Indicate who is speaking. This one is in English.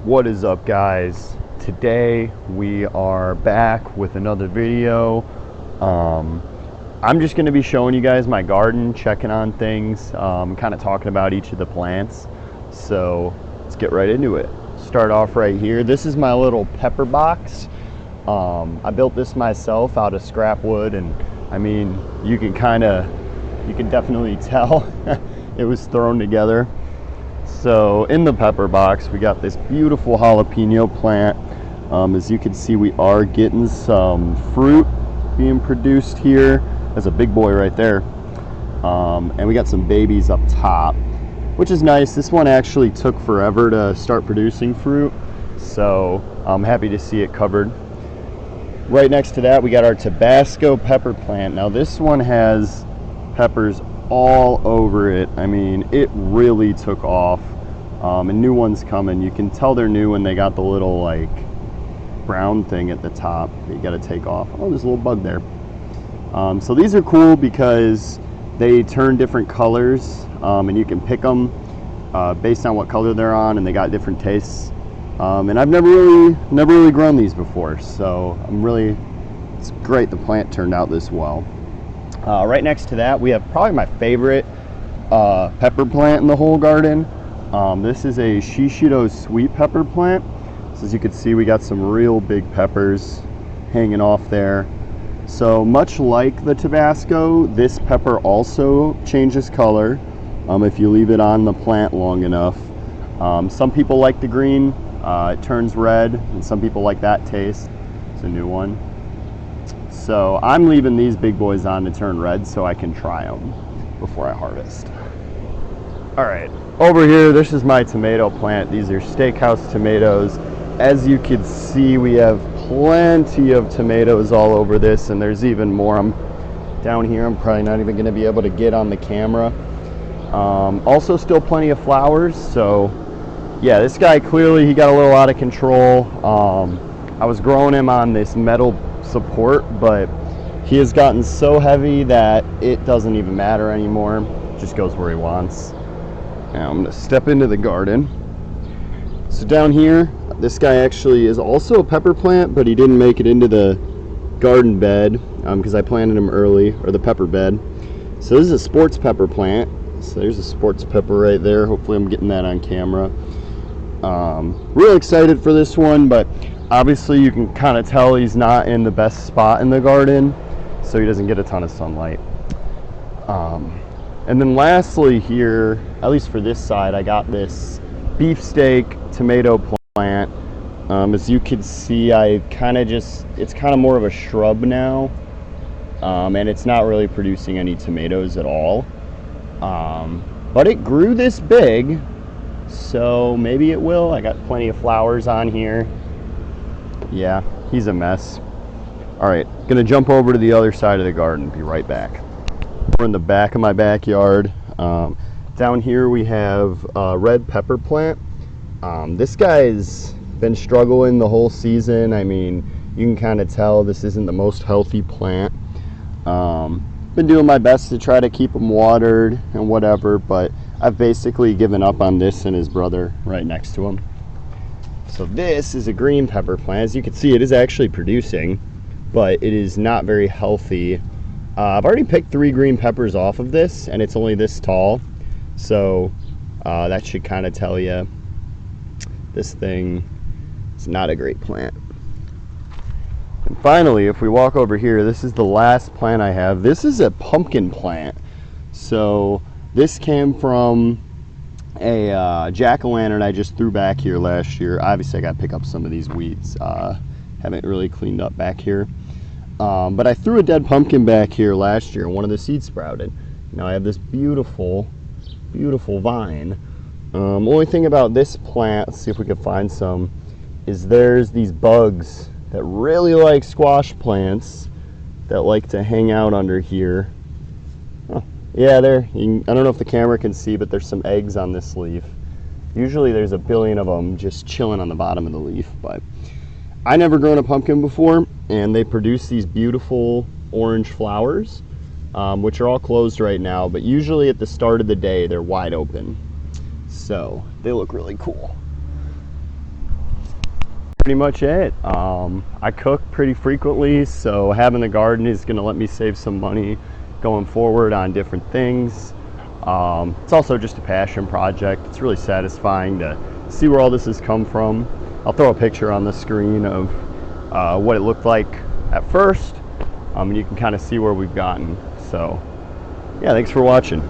Speaker 1: What is up, guys? Today we are back with another video. I'm just going to be showing you guys my garden, checking on things, kind of talking about each of the plants. So let's get right into it. Start off right here. This is my little pepper box. I built this myself out of scrap wood, and I mean, you can definitely tell it was thrown together. So in the pepper box, we got this beautiful jalapeno plant. As you can see, we are getting some fruit being produced here. There's a big boy right there. And we got some babies up top, which is nice. This one actually took forever to start producing fruit, so I'm happy to see it covered. Right next to that, we got our Tabasco pepper plant. Now this one has peppers all over it. I mean, it really took off. And new ones coming. You can tell they're new when they got the little like brown thing at the top that you got to take off. Oh, there's a little bug there. So these are cool because they turn different colors, and you can pick them based on what color they're on, and they got different tastes. And I've never really grown these before, so it's great the plant turned out this well. Right next to that, we have probably my favorite pepper plant in the whole garden. This is a Shishido sweet pepper plant. So as you can see, we got some real big peppers hanging off there. So much like the Tabasco, this pepper also changes color if you leave it on the plant long enough. Some people like the green, it turns red, and some people like that taste. It's a new one. So I'm leaving these big boys on to turn red so I can try them before I harvest. All right, over here, this is my tomato plant. These are steakhouse tomatoes. As you can see, we have plenty of tomatoes all over this, and there's even more. I'm down here. I'm probably not even going to be able to get on the camera. Also, still plenty of flowers. So, yeah, this guy clearly he got a little out of control. I was growing him on this metal support, but he has gotten so heavy that it doesn't even matter anymore. It just goes where he wants. Now I'm going to step into the garden. So down here, this guy actually is also a pepper plant, but he didn't make it into the garden bed because I planted him early, or the pepper bed. So this is a sports pepper plant. So there's a sports pepper right there. Hopefully I'm getting that on camera. Real excited for this one, but obviously you can kind of tell he's not in the best spot in the garden, so he doesn't get a ton of sunlight. And then lastly here, at least for this side, I got this beefsteak tomato plant. As you can see, it's kind of more of a shrub now, and it's not really producing any tomatoes at all. But it grew this big, so maybe it will. I got plenty of flowers on here. Yeah, he's a mess. All right, gonna jump over to the other side of the garden. Be right back. We're in the back of my backyard. Down here we have a red pepper plant. This guy's been struggling the whole season. I mean, you can kind of tell this isn't the most healthy plant. Been doing my best to try to keep him watered and whatever, but I've basically given up on this and his brother right next to him. So this is a green pepper plant. As you can see, it is actually producing, but it is not very healthy. I've already picked 3 green peppers off of this, and it's only this tall. So that should kind of tell you this thing is not a great plant. And finally, if we walk over here, this is the last plant I have. This is a pumpkin plant. So this came from a jack-o'-lantern I just threw back here last year. Obviously, I got to pick up some of these weeds. Haven't really cleaned up back here. But I threw a dead pumpkin back here last year, and one of the seeds sprouted. Now I have this beautiful vine. Only thing about this plant, let's see if we can find some, is there's these bugs that really like squash plants that like to hang out under here. Oh, yeah, I don't know if the camera can see, but there's some eggs on this leaf. Usually there's a billion of them just chilling on the bottom of the leaf, but I never grown a pumpkin before, and they produce these beautiful orange flowers, which are all closed right now, but usually at the start of the day they're wide open. So they look really cool. pretty much it. I cook pretty frequently, so having the garden is going to let me save some money going forward on different things. It's also just a passion project. It's really satisfying to see where all this has come from. I'll throw a picture on the screen of what it looked like at first, and you can kind of see where we've gotten. So yeah, thanks for watching.